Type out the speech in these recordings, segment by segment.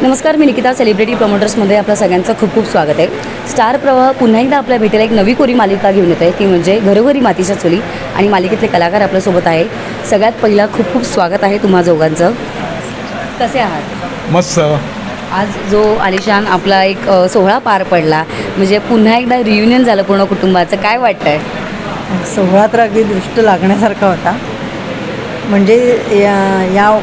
नमस्कार, मी निकिता. सेलिब्रिटी प्रमोटर्समध्ये आपलं सगळ्यांचं खूप खूप स्वागत आहे. स्टार प्रवाह पुन्हा एकदा आपल्या भेटीला एक नवी कोरी मालिका घेऊन येत आहे, ती म्हणजे घरोघरी मातीच्या चुली. आणि मालिकेतले कलाकार आपल्यासोबत आहे. सगळ्यात पहिला खूप खूप स्वागत आहे तुम्हा दोघांचं. कसे आहात? मस्त. आज जो आलिशान आपला एक सोहळा पार पडला, म्हणजे पुन्हा एकदा रियुनियन झालं पूर्ण कुटुंबाचं, काय वाटतं आहे? सोहळा तर अगदी दृष्ट लागण्यासारखा होता. म्हणजे या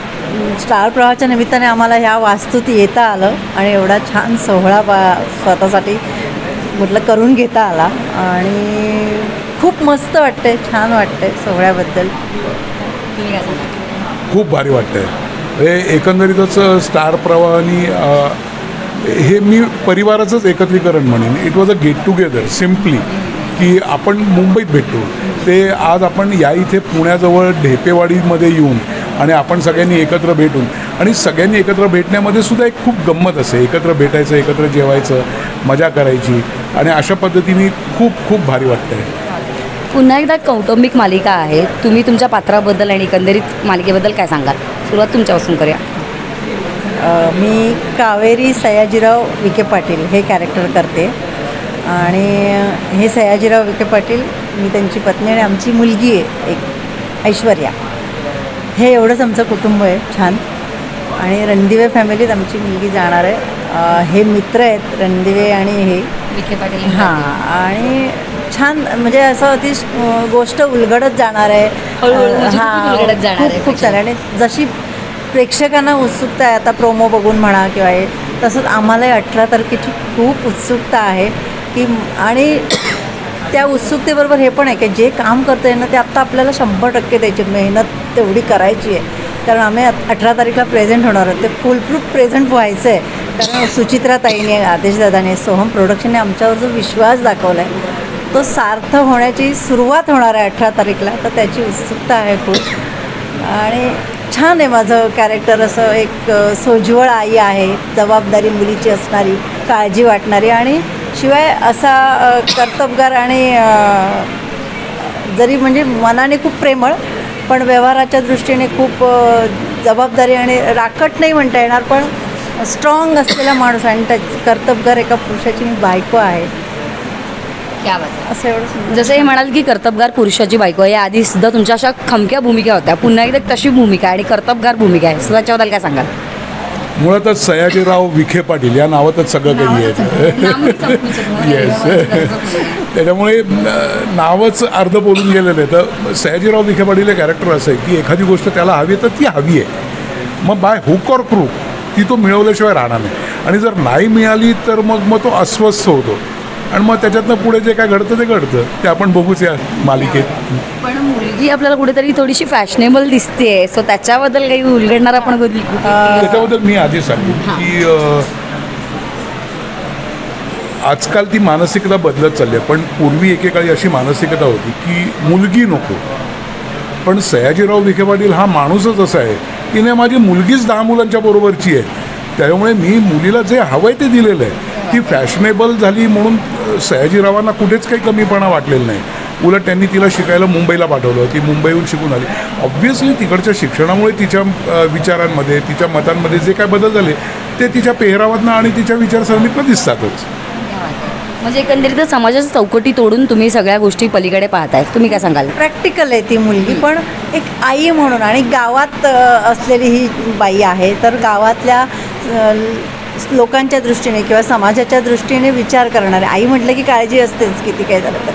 स्टार प्रवाहाच्या निमित्ताने आम्हाला ह्या वास्तूत येता आलं आणि एवढा छान सोहळा स्वतःसाठी म्हटलं करून घेता आला आणि खूप मस्त वाटतंय, छान वाटतंय सोहळ्याबद्दल. तुम्ही काय सांगा? खूप भारी वाटतंय. हे एकंदरीतच स्टार प्रवाहानी हे मी परिवाराचंच एकत्रीकरण म्हणेन. It was a get together simply, की आपण मुंबईत भेटतो ते आज आपण या इथे पुण्याजवळ ढेपेवाडीमध्ये येऊन आणि आपण सगळ्यांनी एकत्र भेटून आणि सगळ्यांनी एकत्र भेटण्यामध्ये सुद्धा एक खूप गंमत असते. एकत्र भेटायचं, एकत्र जेवायचं, मजा करायची आणि अशा पद्धतीने खूप खूप भारी वाटतं आहे. पुन्हा एकदा कौटुंबिक मालिका आहे. तुम्ही तुमच्या पात्राबद्दल आणि एकंदरीत मालिकेबद्दल काय सांगाल? सुरुवात तुमच्यापासून करूया. मी कावेरी सयाजीराव विखे पाटील हे कॅरेक्टर करते आणि हे सयाजीराव विखे पाटील, मी त्यांची पत्नी आणि आमची मुलगी आहे एक ऐश्वर्या. हे एवढंच आमचं कुटुंब आहे छान. आणि रणदिवे फॅमिलीत आमची मुलगी जाणार आहे. हे मित्र आहेत रणदिवे आणि हे विखे पाटील. हां, आणि छान म्हणजे असं ती गोष्ट उलगडत जाणार आहे. खूप छान. आणि जशी प्रेक्षकांना उत्सुकता आहे आता प्रोमो बघून म्हणा किंवा हे, तसंच आम्हालाही 18 तारखेची खूप उत्सुकता आहे की, आणि त्या उत्सुकतेबरोबर हे पण आहे की जे काम करतं आहे ना ते आत्ता आपल्याला 100% द्यायची मेहनत तेवढी करायची आहे. कारण आम्ही 18 तारीखला प्रेझेंट होणार आहोत. ते फुलप्रूफ प्रेझेंट व्हायचं आहे. कारण सुचित्रा ताईने, आदेश दादाने, सोहम प्रोडक्शनने आमच्यावर जो विश्वास दाखवला आहे तो सार्थ होण्याची सुरुवात होणार आहे 18 तारीखला. तर त्याची उत्सुकता आहे खूप. आणि छान आहे माझं कॅरेक्टर. असं एक सोज्वळ आई आहे, जबाबदारी मुलीची असणारी, काळजी वाटणारी आणि शिवाय असा कर्तबगार आणि जरी म्हणजे मनाने खूप प्रेमळ पण व्यवहाराच्या दृष्टीने खूप जबाबदारी आणि राकट नाही म्हणता येणार पण स्ट्रॉंग असलेला माणूस. आणि त्या कर्तबगार एका पुरुषाची मी बायको आहे. क्या बात. असं एवढं. जसं हे म्हणाल की कर्तबगार पुरुषाची बायको आहे, आधी सुद्धा तुमच्या अशा खमक्या भूमिका होत्या. पुन्हा एकदा कशी भूमिका आणि कर्तबगार भूमिका आहे, त्याच्याबद्दल काय सांगाल? मुळातच सयाजीराव विखे पाटील या नावातच सगळं काही आहे. येस. त्याच्यामुळे नावच अर्ध बोलून गेलेलं आहे. तर सयाजीराव विखे पाटील हे कॅरेक्टर असं आहे की एखादी गोष्ट त्याला हवी आहे तर ती हवी आहे. मग बाय हुक ऑर क्रूक ती तो मिळवल्याशिवाय राहणार नाही. आणि जर नाही मिळाली तर मग तो अस्वस्थ होतो. आणि मग त्याच्यातनं पुढे जे काय घडतं ते घडतं, ते आपण बघूच या मालिकेत. पण मुलगी आपल्याला कुठेतरी थोडीशी फॅशनेबल दिसते, सो त्याच्याबद्दल काही उलगडणार आपण त्याच्याबद्दल मी आधी सांगेन की आजकाल ती मानसिकता बदलत चालली आहे. पण पूर्वी एकेकाळी अशी मानसिकता होती की मुलगी नको. पण सयाजीराव विखे पाटील हा माणूसच असा आहे की नाही, माझी मुलगीच 10 मुलांच्या बरोबरची आहे. त्यामुळे मी मुलीला जे हवं आहे ते दिलेलं आहे. ती फॅशनेबल झाली म्हणून सयाजीरावांना कुठेच काही कमीपणा वाटलेला नाही. उलट त्यांनी तिला शिकायला मुंबईला पाठवलं. ती मुंबईहून शिकून आली. ऑब्व्हियसली तिकडच्या शिक्षणामुळे तिच्या विचारांमध्ये, तिच्या मतांमध्ये जे काय बदल झाले ते तिच्या पेहरावातनं आणि तिच्या विचारसरणीतनं दिसतातच. म्हणजे एकंदरीत समाजाच्या चौकटी तोडून तुम्ही सगळ्या गोष्टी पलीकडे पाहताय. तुम्ही काय सांगाल? प्रॅक्टिकल आहे ती मुलगी पण एक आई म्हणून. आणि गावात असलेली ही बाई आहे तर गावातल्या लोकांच्या दृष्टीने किंवा समाजाच्या दृष्टीने विचार करणारे. आई म्हटलं की काळजी असतेच किती काय झालं तर.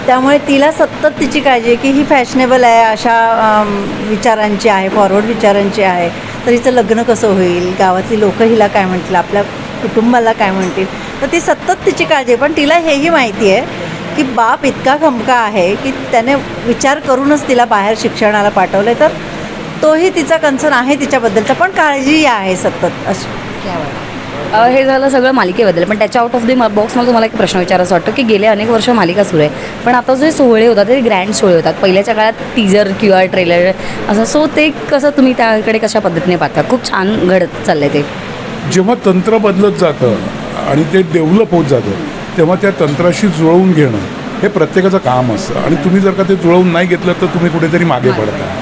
त्यामुळे तिला सतत तिची काळजी आहे की ही फॅशनेबल आहे, अशा विचारांची आहे, फॉरवर्ड विचारांची आहे, तर हिचं लग्न कसं होईल, गावातली लोकं हिला काय म्हणतील, आपल्या कुटुंबाला काय म्हणतील. तर ती सतत तिची काळजी आहे. पण तिला हेही माहिती आहे की बाप इतका खमका आहे की त्याने विचार करूनच तिला बाहेर शिक्षणाला पाठवलं आहे. तर तोही तिचा कन्सर्न आहे तिच्याबद्दलचा, पण काळजी आहे सतत अशी. हे झालं सगळं मालिकेबद्दल. पण त्याच्या आउट ऑफ द बॉक्स मला तुम्हाला एक प्रश्न विचारायचा वाटतो की गेले अनेक वर्ष मालिका सुरू आहे, पण आता जे सोहळे होतात ते ग्रँड सोहळे होतात. पहिल्याच्या काळात टीजर किंवा ट्रेलर असं, सो ते कसं तुम्ही त्याकडे कशा पद्धतीने पाहता? खूप छान घडत चाललंय ते. जेव्हा तंत्र बदलत जातं आणि ते डेव्हलप होत जातं तेव्हा त्या तंत्राशी जुळवून घेणं हे प्रत्येकाचं काम असतं. आणि तुम्ही जर का ते जुळवून नाही घेतलं तर तुम्ही कुठेतरी मागे पडता.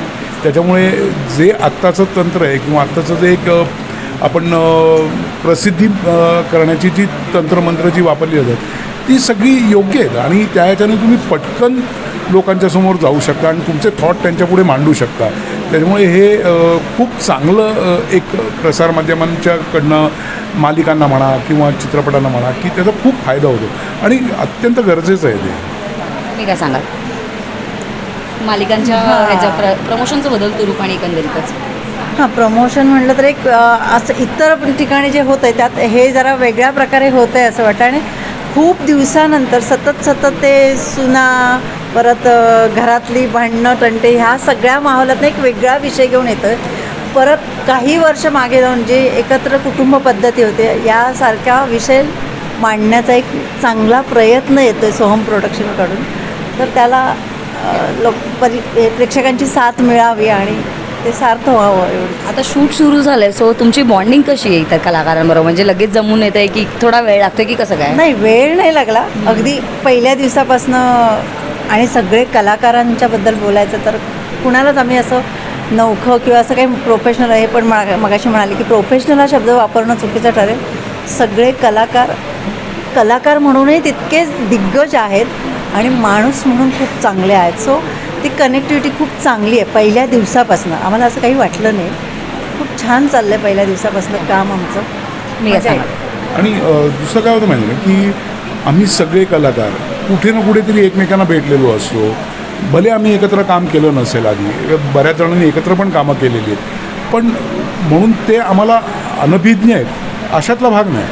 त्याच्यामुळे जे आत्ताचं तंत्र आहे किंवा आत्ताचं जे एक आपण प्रसिद्धी करण्याची जी तंत्रमंत्र जी वापरली जातात ती सगळी योग्य आहेत आणि त्या ह्याच्याने तुम्ही पटकन लोकांच्यासमोर जाऊ शकता आणि तुमचे थॉट त्यांच्यापुढे मांडू शकता. त्याच्यामुळे हे खूप चांगलं एक प्रसारमाध्यमांच्याकडनं मालिकांना म्हणा किंवा चित्रपटांना म्हणा की त्याचा खूप फायदा होतो आणि अत्यंत गरजेचं आहे ते. मी काय सांगाल मालिकांच्या ह्याच्या प्रमोशनचं बदलतो रूप आणि एकंदरीतच? हां, प्रमोशन म्हटलं तर एक असं इतर ठिकाणी जे होतं आहे त्यात हे जरा वेगळ्या प्रकारे होतं आहे असं वाटतं आणि खूप दिवसानंतर सतत ते सुना परत घरातली भांडणं तंटे ह्या सगळ्या माहोलात एक वेगळा विषय घेऊन येतो आहे. परत काही वर्ष मागे जाऊन जे एकत्र कुटुंब पद्धती होते यासारखा विषय मांडण्याचा एक चांगला प्रयत्न येतो आहे सोहम प्रोडक्शनकडून. तर त्याला प्रेक्षकांची साथ मिळावी आणि ते सार्थ व्हावं एवढं. आता शूट सुरू झालं आहे सो तुमची बॉन्डिंग कशी आहे इतर कलाकारांबरोबर? म्हणजे लगेच जमून येत आहे की थोडा वेळ लागतो की कसं काय? नाही, वेळ नाही लागला. अगदी पहिल्या दिवसापासनं आणि सगळे कलाकारांच्याबद्दल बोलायचं तर कुणालाच आम्ही असं नवखं किंवा असं काही प्रोफेशनल आहे पण मगाशी म्हणाले की प्रोफेशनल हा शब्द वापरणं चुकीचं ठरेल. सगळे कलाकार म्हणूनही तितकेच दिग्गज आहेत आणि माणूस म्हणून खूप चांगले आहेत. सो ती कनेक्टिव्हिटी खूप चांगली आहे पहिल्या दिवसापासून. आम्हाला असं काही वाटलं नाही. खूप छान चाललं आहे पहिल्या दिवसापासून काम आमचं. मी काय सांगाल? आणि दुसरं काय होतं माहिती आहे की आम्ही सगळे कलाकार कुठे ना कुठेतरी एकमेकांना भेटलेलो असतो. भले आम्ही एकत्र काम केलं नसेल आधी, बऱ्याच जणांनी एकत्र पण कामं केलेली आहेत, पण म्हणून ते आम्हाला अनभिज्ञ आहेत अशातला भाग नाही.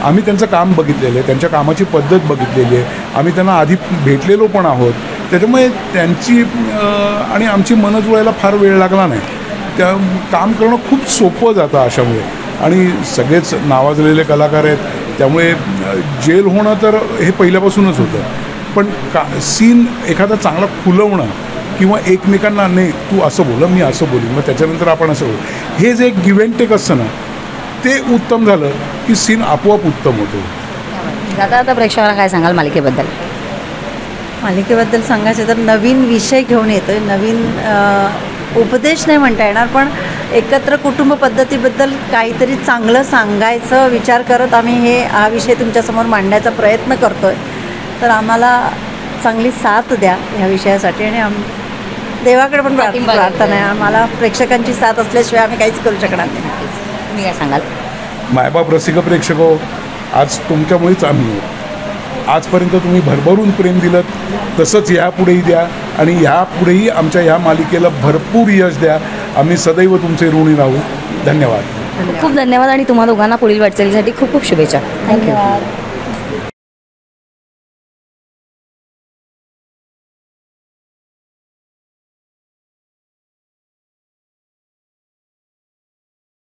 आम्ही त्यांचं काम बघितलेलं आहे, त्यांच्या कामाची पद्धत बघितलेली आहे, आम्ही त्यांना आधी भेटलेलो पण आहोत. त्याच्यामुळे त्यांची आणि आमची मनं जुळायला फार वेळ लागला नाही. त्या काम करणं खूप सोपं जातं अशामुळे. आणि सगळेच नावाजलेले कलाकार आहेत त्यामुळे जेल होणं तर हे पहिल्यापासूनच होतं. पण सीन एखादा चांगला खुलवणं किंवा एकमेकांना नाही तू असं बोल मी असं बोलीन मग त्याच्यानंतर आपण असं बोलू, हे जे एक गिव्ह अँड टेक असतं ना ते उत्तम झालं की सीन आपोआप उत्तम होतो. आता प्रेक्षकांना काय सांगाल मालिकेबद्दल? मालिकेबद्दल सांगायचं तर नवीन विषय घेऊन येतो आहे. नवीन उपदेश नाही म्हणता येणार पण एकत्र कुटुंब पद्धतीबद्दल काहीतरी चांगलं सांगायचं विचार करत आम्ही हा विषय तुमच्यासमोर मांडण्याचा प्रयत्न करतो आहे. तर आम्हाला चांगली साथ द्या ह्या विषयासाठी आणि देवाकडे पण प्रार्थना आहे. आम्हाला प्रेक्षकांची साथ असल्याशिवाय आम्ही काहीच करू शकणार नाही. मी काय सांगाल? मायबाप रसिक प्रेक्षको, आज तुमच्यामुळेच आम्ही आहोत. आजपर्यंत तुम्ही भरभरून प्रेम दिलं तसंच यापुढेही द्या आणि यापुढेही आमच्या ह्या मालिकेला भरपूर यश द्या. आम्ही सदैव तुमचे ऋणी राहू. धन्यवाद. खूप धन्यवाद आणि तुम्हा दोघांना पुढील वाटचालीसाठी खूप खूप शुभेच्छा. थँक्यू.